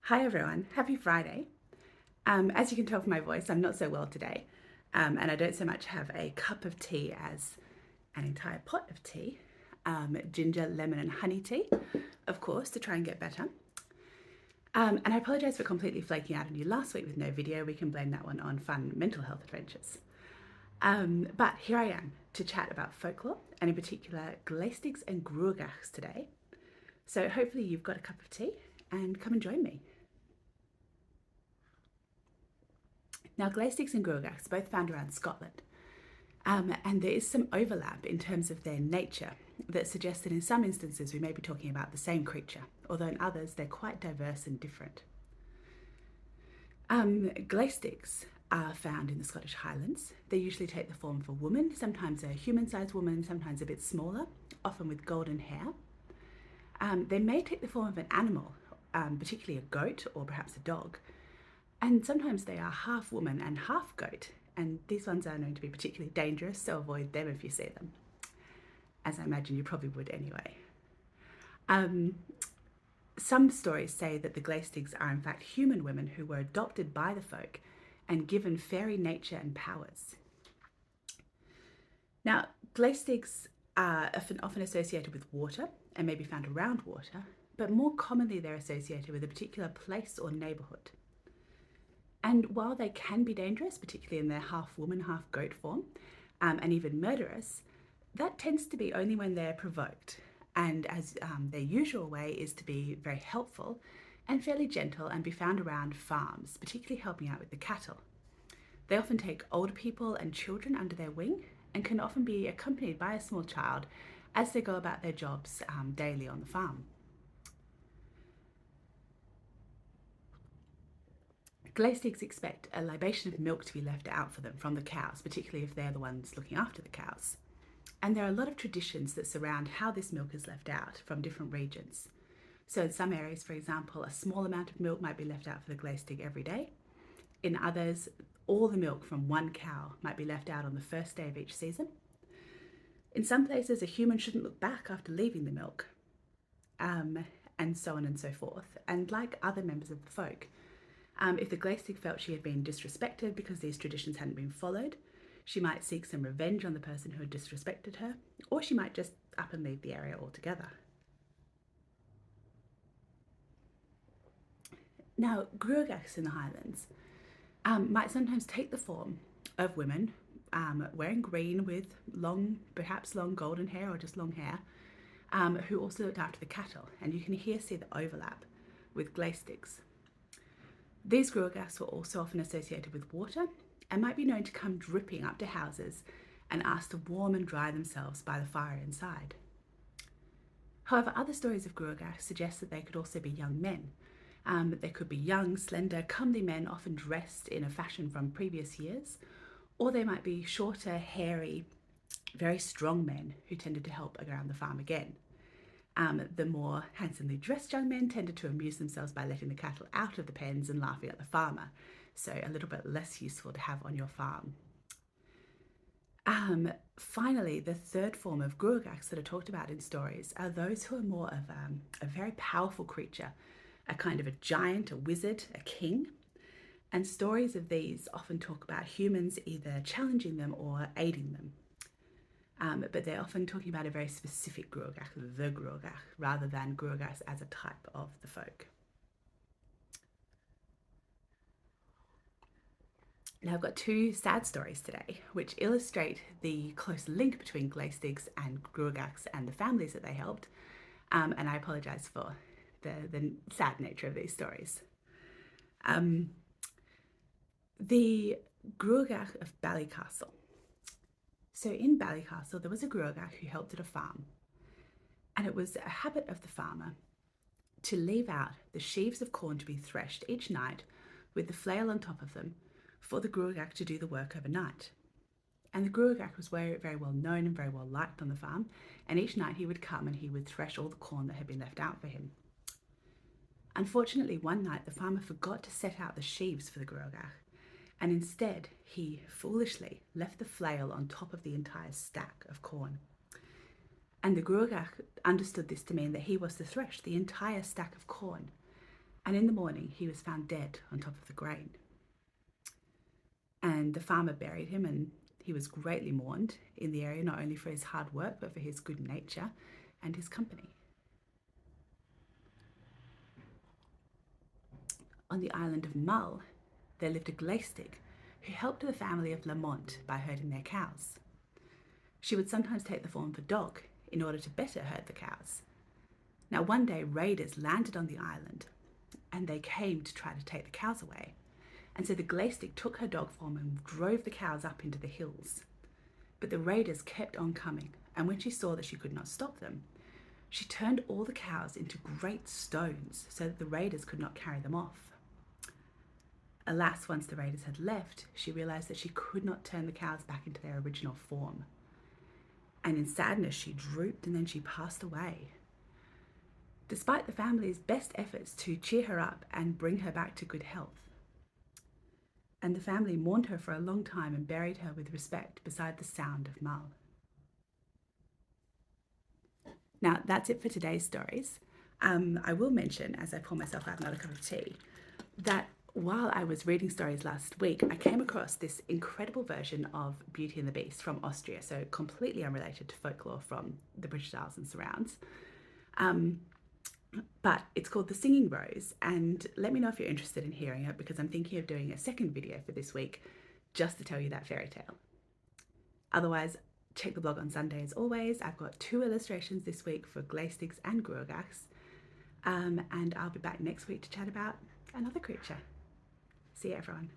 Hi everyone, happy Friday. As you can tell from my voice, I'm not so well today, and I don't so much have a cup of tea as an entire pot of tea. Ginger, lemon, and honey tea, of course, to try and get better. And I apologise for completely flaking out on you last week with no video. We can blame that one on fun mental health adventures. But here I am to chat about folklore, and in particular, Glaistigs and Gruagachs today. So hopefully you've got a cup of tea and come and join me. Now, Glaistigs and Gruagachs are both found around Scotland, and there is some overlap in terms of their nature that suggests that in some instances we may be talking about the same creature, although in others they're quite diverse and different. Glaistigs are found in the Scottish Highlands. They usually take the form of a woman, sometimes a human-sized woman, sometimes a bit smaller, often with golden hair. They may take the form of an animal, particularly a goat or perhaps a dog. And sometimes they are half woman and half goat, and these ones are known to be particularly dangerous, so avoid them if you see them, as I imagine you probably would anyway. Some stories say that the Glaistigs are in fact human women who were adopted by the folk and given fairy nature and powers. Now, Glaistigs are often associated with water and may be found around water, but more commonly they're associated with a particular place or neighbourhood. And while they can be dangerous, particularly in their half woman, half goat form, and even murderous, that tends to be only when they're provoked. And as their usual way is to be very helpful and fairly gentle and be found around farms, particularly helping out with the cattle. They often take older people and children under their wing and can often be accompanied by a small child as they go about their jobs daily on the farm. Glaistigs expect a libation of milk to be left out for them from the cows, particularly if they're the ones looking after the cows. And there are a lot of traditions that surround how this milk is left out from different regions. So in some areas, for example, a small amount of milk might be left out for the Glaistig every day. In others, all the milk from one cow might be left out on the first day of each season. In some places, a human shouldn't look back after leaving the milk, and so on and so forth. And like other members of the folk, if the Glaistig felt she had been disrespected because these traditions hadn't been followed, she might seek some revenge on the person who had disrespected her, or she might just up and leave the area altogether. Now, Gruagachs in the Highlands might sometimes take the form of women wearing green with perhaps long golden hair or just long hair, who also looked after the cattle, and you can here see the overlap with Glaistigs. These Gruagachs were also often associated with water and might be known to come dripping up to houses and ask to warm and dry themselves by the fire inside. However, other stories of Gruagachs suggest that they could also be young men. They could be young, slender, comely men often dressed in a fashion from previous years, or they might be shorter, hairy, very strong men who tended to help around the farm again. The more handsomely dressed young men tended to amuse themselves by letting the cattle out of the pens and laughing at the farmer, so a little bit less useful to have on your farm. Finally, the third form of Gruagachs that are talked about in stories are those who are more of a very powerful creature, a kind of a giant, a wizard, a king. And stories of these often talk about humans either challenging them or aiding them. But they're often talking about a very specific Gruagach, the Gruagach, rather than Gruagachs as a type of the folk. Now I've got two sad stories today, which illustrate the close link between Glaistigs and Gruagachs and the families that they helped, and I apologise for the sad nature of these stories. The Gruagach of Ballycastle. So in Ballycastle, there was a Gruagach who helped at a farm, and it was a habit of the farmer to leave out the sheaves of corn to be threshed each night with the flail on top of them for the Gruagach to do the work overnight. And the Gruagach was very, very well known and very well liked on the farm, and each night he would come and he would thresh all the corn that had been left out for him. Unfortunately, one night the farmer forgot to set out the sheaves for the Gruagach, and instead he foolishly left the flail on top of the entire stack of corn. And the Gruagach understood this to mean that he was to thresh the entire stack of corn. and in the morning he was found dead on top of the grain. And the farmer buried him, and he was greatly mourned in the area, not only for his hard work, but for his good nature and his company. On the island of Mull, there lived a Glaistig who helped the family of Lamont by herding their cows. She would sometimes take the form of a dog in order to better herd the cows. Now, one day, raiders landed on the island, and they came to try to take the cows away. And so the Glaistig took her dog form and drove the cows up into the hills. But the raiders kept on coming, and when she saw that she could not stop them, she turned all the cows into great stones so that the raiders could not carry them off. Alas, once the raiders had left, she realized that she could not turn the cows back into their original form. And in sadness, she drooped and then she passed away. Despite the family's best efforts to cheer her up and bring her back to good health. And the family mourned her for a long time and buried her with respect beside the Sound of Mull. Now, that's it for today's stories. I will mention, as I pour myself out another cup of tea, that while I was reading stories last week, I came across this incredible version of Beauty and the Beast from Austria, so completely unrelated to folklore from the British Isles and surrounds. But it's called The Singing Rose, and let me know if you're interested in hearing it, because I'm thinking of doing a second video for this week just to tell you that fairy tale. Otherwise, check the blog on Sunday as always. I've got 2 illustrations this week for Glaistigs and Gruagachs, and I'll be back next week to chat about another creature. See you, everyone.